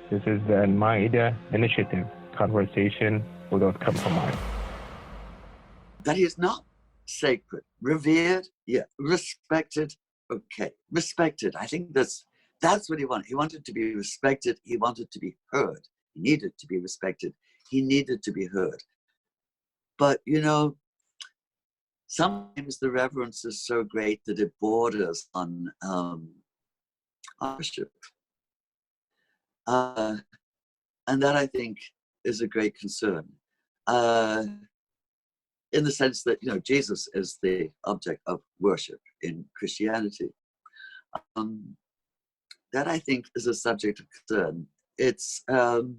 This is the Al-Ma'idah Initiative, conversation without compromise. That is not sacred, revered, yeah, respected, okay, respected. I think that's what he wanted. He wanted to be respected. He wanted to be heard. He needed to be respected. He needed to be heard. But, you know, sometimes the reverence is so great that it borders on worship. And that, I think, is a great concern. In the sense that, you know, Jesus is the object of worship in Christianity. That, I think, is a subject of concern. It's, to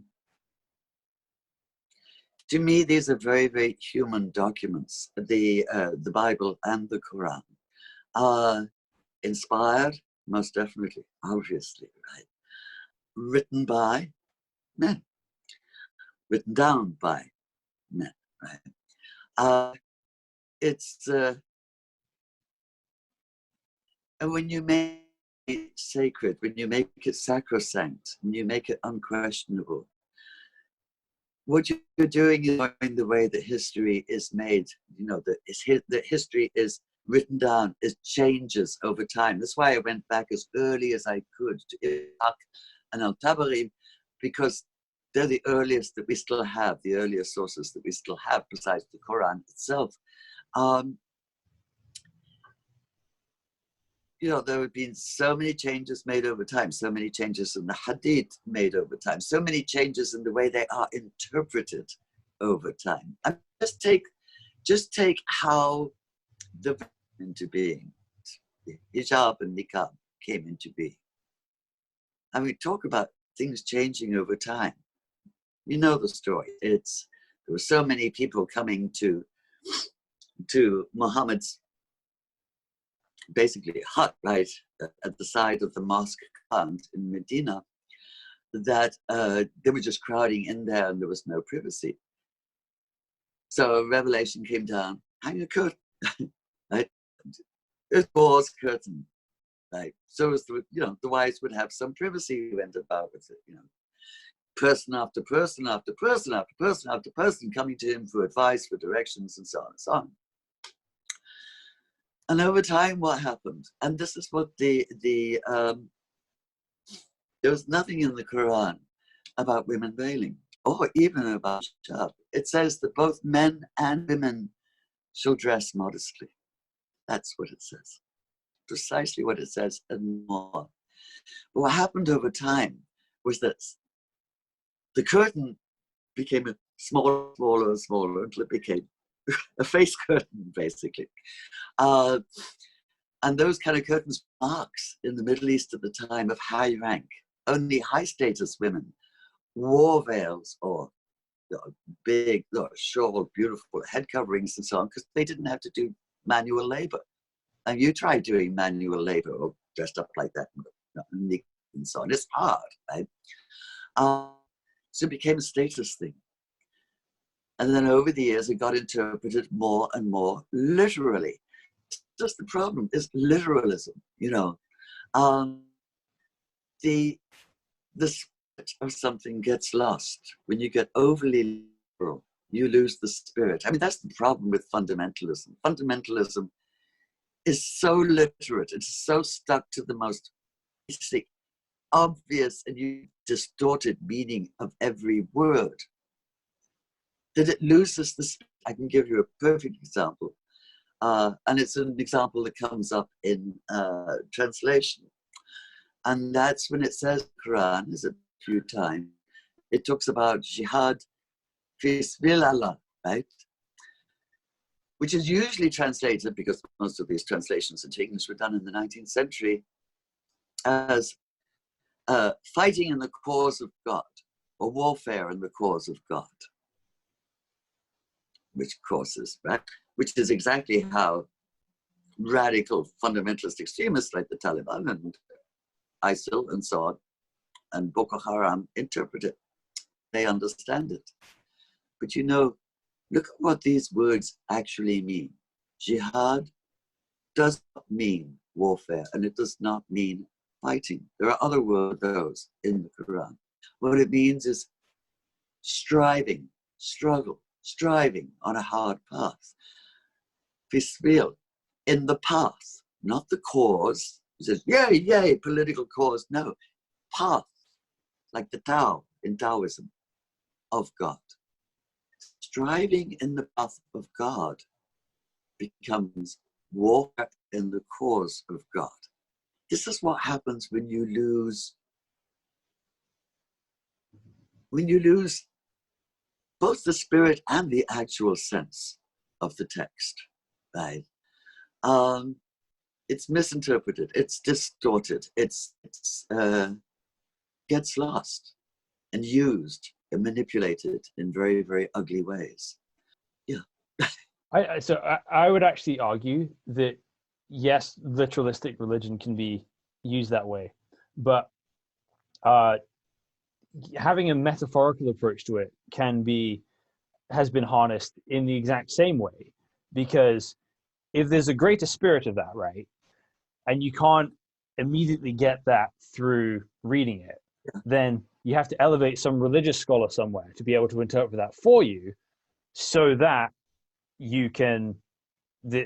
me, these are very, very human documents. The Bible and the Quran are inspired, most definitely, obviously, right? Written by men, written down by men, right? And when you make it sacred, when you make it sacrosanct, when you make it unquestionable, what you're doing is going the way that history is made, you know, that history is written down, it changes over time. That's why I went back as early as I could to Iraq and Al-Tabari, because they're the earliest that we still have, the earliest sources that we still have besides the Quran itself. You know, there have been so many changes made over time, so many changes in the hadith made over time, so many changes in the way they are interpreted over time. And just take how the into being, hijab and niqab came into being. And we talk about things changing over time. You know the story. There were so many people coming to Muhammad's basically hut right at the side of the mosque in Medina, that they were just crowding in there and there was no privacy. So a revelation came down, hang a curtain, right? It was curtain, right? So as the, you know, the wives would have some privacy, went about with it, you know. Person after person after person after person after person coming to him for advice, for directions, and so on and so on. And over time, what happened? And this is what there was nothing in the Quran about women veiling, or even about hijab. It says that both men and women shall dress modestly. That's what it says. Precisely what it says and more. But what happened over time was that the curtain became smaller, smaller, and smaller until it became a face curtain, basically. And those kind of curtains marks in the Middle East at the time of high rank. Only high status women wore veils or big, shawl, beautiful head coverings and so on, because they didn't have to do manual labor. And you try doing manual labor or dressed up like that and so on. It's hard, right? So it became a status thing. And then over the years, it got interpreted more and more literally. Just the problem is literalism, you know. The spirit of something gets lost. When you get overly literal, you lose the spirit. I mean, that's the problem with fundamentalism. Fundamentalism is so literate. It's so stuck to the most basic, obvious, and distorted meaning of every word that it loses the spirit. I can give you a perfect example. And it's an example that comes up in translation. And that's when it says Quran, is a few times, it talks about jihad fi sabilillah, right? Which is usually translated, because most of these translations into English were done in the 19th century, as fighting in the cause of God, or warfare in the cause of God. Which causes, right? Which is exactly how radical fundamentalist extremists like the Taliban and ISIL and so on, and Boko Haram interpret it. They understand it. But you know, look at what these words actually mean. Jihad does not mean warfare, and it does not mean fighting. There are other words in the Quran. What it means is striving, struggle, striving on a hard path. Fisbil, in the path, not the cause. He says, yay, yay, political cause. No, path, like the Tao in Taoism, of God. Striving in the path of God becomes walk in the cause of God. This is what happens when you lose both the spirit and the actual sense of the text, right? It's misinterpreted, it's distorted, it's gets lost and used and manipulated in very, very ugly ways. Yeah. I would actually argue that yes, literalistic religion can be used that way, but having a metaphorical approach to it has been harnessed in the exact same way, because if there's a greater spirit of that, right, and you can't immediately get that through reading it, then you have to elevate some religious scholar somewhere to be able to interpret that for you, so that you can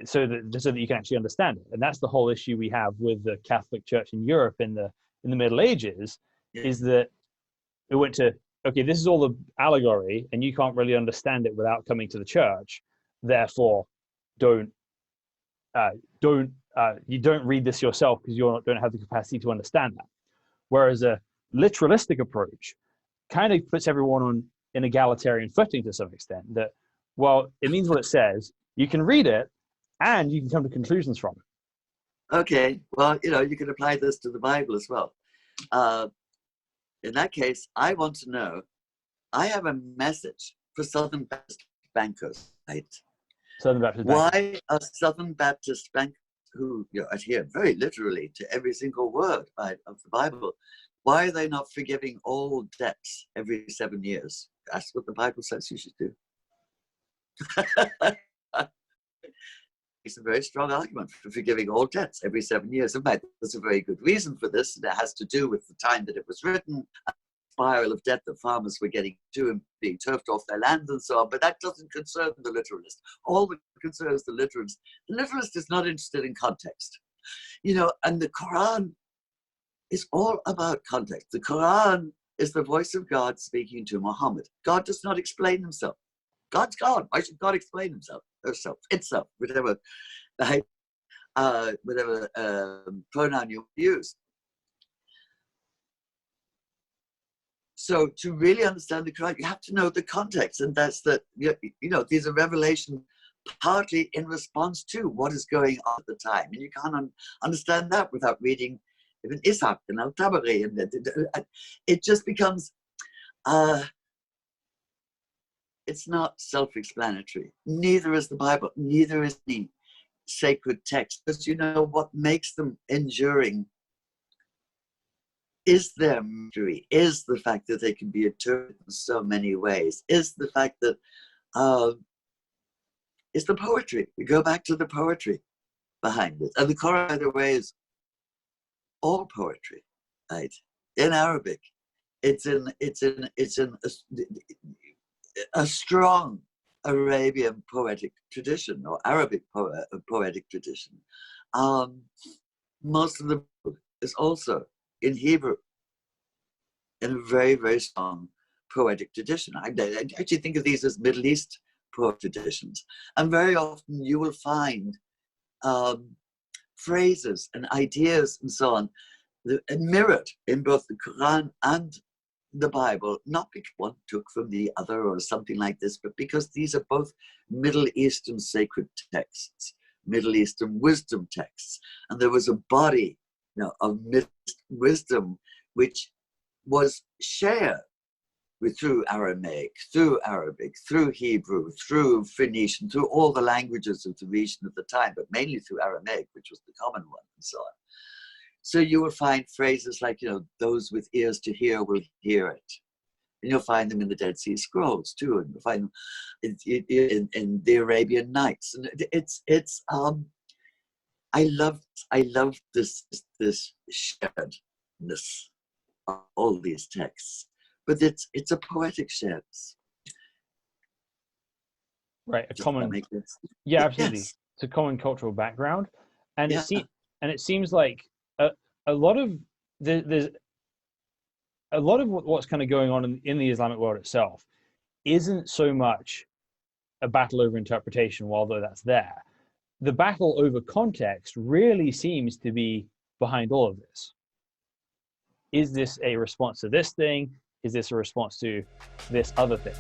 so that you can actually understand it. And that's the whole issue we have with the Catholic Church in Europe in the Middle Ages, is that it went to, okay, this is all the allegory and you can't really understand it without coming to the church, therefore you don't read this yourself because you don't have the capacity to understand that. Whereas a literalistic approach kind of puts everyone on an egalitarian footing to some extent, that, well, it means what it says, you can read it and you can come to conclusions from it. Okay, well, you can apply this to the Bible as well. In that case, I want to know, I have a message for Southern Baptist bankers, right? Southern Baptist bankers. Why are Southern Baptist bankers who adhere very literally to every single word, right, of the Bible, why are they not forgiving all debts every 7 years? That's what the Bible says you should do. It's a very strong argument for forgiving all debts every 7 years. In fact, there's a very good reason for this, and it has to do with the time that it was written, a spiral of debt that farmers were getting to and being turfed off their land and so on. But that doesn't concern the literalist. All that concerns the literalist. The literalist is not interested in context. And the Quran is all about context. The Quran is the voice of God speaking to Muhammad. God does not explain himself. God's God. Why should God explain himself? Herself, itself, whatever, right? Whatever pronoun you use. So to really understand the Quran, you have to know the context, and that's that. These are revelations partly in response to what is going on at the time, and you can't understand that without reading Ibn Ishaq and Al-Tabari, and it just becomes. It's not self-explanatory. Neither is the Bible. Neither is the sacred text. Because what makes them enduring is their mystery, is the fact that they can be interpreted in so many ways, is the fact that it's the poetry. We go back to the poetry behind it. And the Quran, by the way, is all poetry, right? In Arabic. It's in a strong Arabian poetic tradition, or Arabic poetic tradition. Most of the book is also in Hebrew, in a very, very strong poetic tradition. I actually think of these as Middle East poetic traditions. And very often you will find phrases and ideas and so on mirrored in both the Quran and the Bible, not because one took from the other or something like this, but because these are both Middle Eastern sacred texts, Middle Eastern wisdom texts. And there was a body of wisdom which was shared through Aramaic, through Arabic, through Hebrew, through Phoenician, through all the languages of the region at the time, but mainly through Aramaic, which was the common one, and so on. So you will find phrases like, those with ears to hear will hear it. And you'll find them in the Dead Sea Scrolls too, and you'll find them in the Arabian Nights. And I love this sharedness of all these texts, but it's a poetic sheds. Right, a Does that common, make sense? yeah, absolutely. Yes. It's a common cultural background, and Yeah. it seems like a lot of there's a lot of what's kind of going on in the Islamic world itself isn't so much a battle over interpretation, although that's there. The battle over context really seems to be behind all of this. Is this a response to this thing? Is this a response to this other thing?